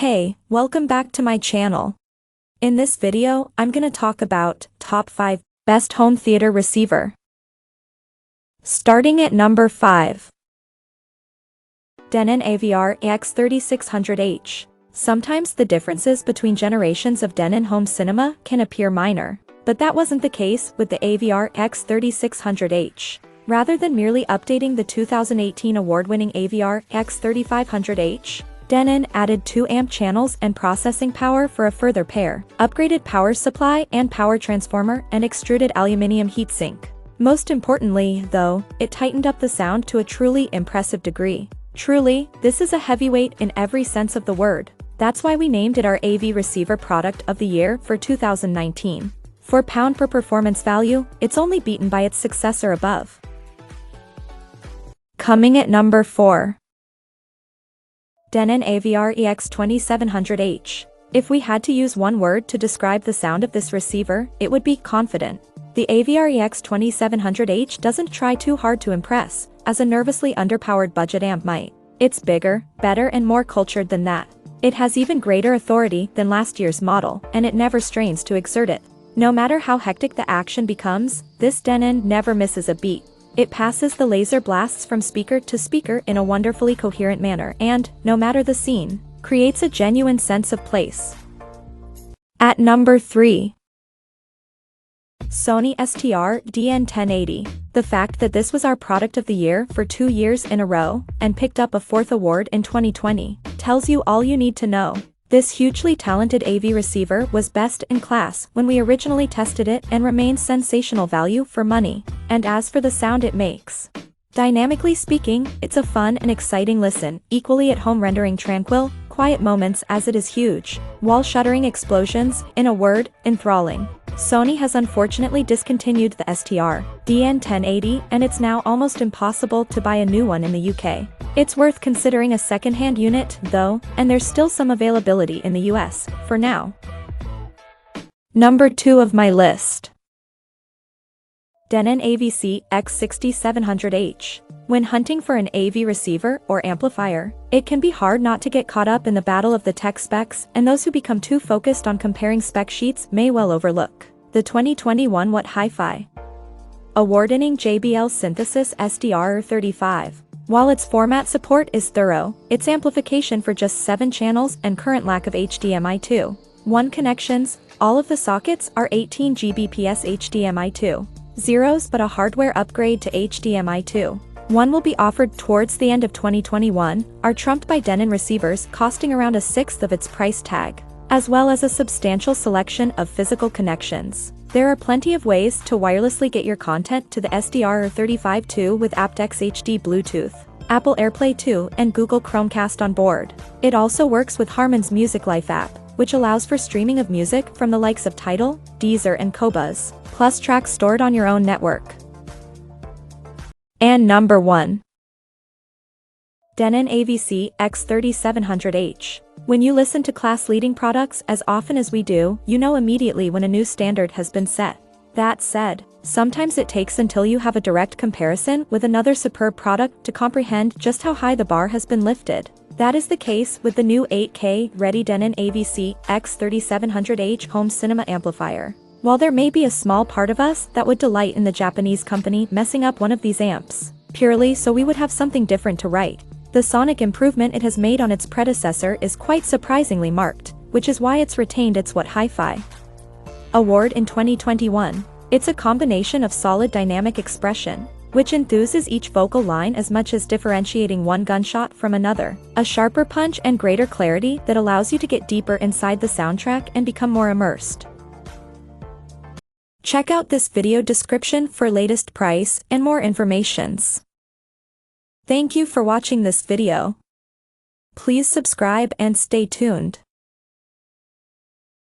Hey, welcome back to my channel. In this video, I'm gonna talk about top 5 best home theater receiver. Starting at number 5. Denon Avr Ax 3600h. Sometimes the differences between generations of Denon home cinema can appear minor, but that wasn't the case with the Avr Ax 3600h. Rather than merely updating the 2018 award-winning Avr Ax 3500h, Denon added 2 amp channels and processing power for a further pair, upgraded power supply and power transformer, and extruded aluminum heatsink. Most importantly, though, it tightened up the sound to a truly impressive degree. Truly, this is a heavyweight in every sense of the word. That's why we named it our AV Receiver Product of the Year for 2019. For pound per performance value, it's only beaten by its successor above. Coming at number 4. Denon Avr X6700h. If we had to use one word to describe the sound of this receiver, it would be confident. The Avr X6700h doesn't try too hard to impress, as a nervously underpowered budget amp might. It's bigger, better and more cultured than that. It has even greater authority than last year's model, and it never strains to exert it. No matter how hectic the action becomes, this Denon never misses a beat. It passes the laser blasts from speaker to speaker in a wonderfully coherent manner and, no matter the scene, creates a genuine sense of place. At number 3. Sony Str Dn 1080. The fact that this was our product of the year for 2 years in a row, and picked up a 4th award in 2020, tells you all you need to know. This hugely talented AV receiver was best in class when we originally tested it and remains sensational value for money. And as for the sound it makes, dynamically speaking, it's a fun and exciting listen, equally at home rendering tranquil, quiet moments as it is huge, wall-shuttering explosions, in a word, enthralling. Sony has unfortunately discontinued the Str Dn 1080 and it's now almost impossible to buy a new one in the UK. It's worth considering a second-hand unit, though, and there's still some availability in the US, for now. Number 2 of my list. Denon Avc X6700h. When hunting for an AV receiver or amplifier, it can be hard not to get caught up in the battle of the tech specs, and those who become too focused on comparing spec sheets may well overlook the 2021 What Hi-Fi award-winning JBL Synthesis SDR35. While its format support is thorough, its amplification for just 7 channels and current lack of HDMI 2.1 connections, all of the sockets are 18 Gbps HDMI 2.0s, but a hardware upgrade to HDMI 2.1 will be offered towards the end of 2021, are trumped by Denon receivers costing around a sixth of its price tag, as well as a substantial selection of physical connections. There are plenty of ways to wirelessly get your content to the SDR35 2 with aptX HD Bluetooth, Apple AirPlay 2 and Google Chromecast on board. It also works with Harman's Music Life app, which allows for streaming of music from the likes of Tidal, Deezer and Qobuz, plus tracks stored on your own network. And number 1. Denon Avc X3700h. When you listen to class-leading products as often as we do, you know immediately when a new standard has been set. That said, sometimes it takes until you have a direct comparison with another superb product to comprehend just how high the bar has been lifted. That is the case with the new 8K-ready Denon Avc X3700h home cinema amplifier. While there may be a small part of us that would delight in the Japanese company messing up one of these amps, purely so we would have something different to write, the sonic improvement it has made on its predecessor is quite surprisingly marked, which is why it's retained its What Hi-Fi award in 2021. It's a combination of solid dynamic expression, which enthuses each vocal line as much as differentiating one gunshot from another, a sharper punch and greater clarity that allows you to get deeper inside the soundtrack and become more immersed. Check out this video description for latest price and more informations. Thank you for watching this video. Please subscribe and stay tuned.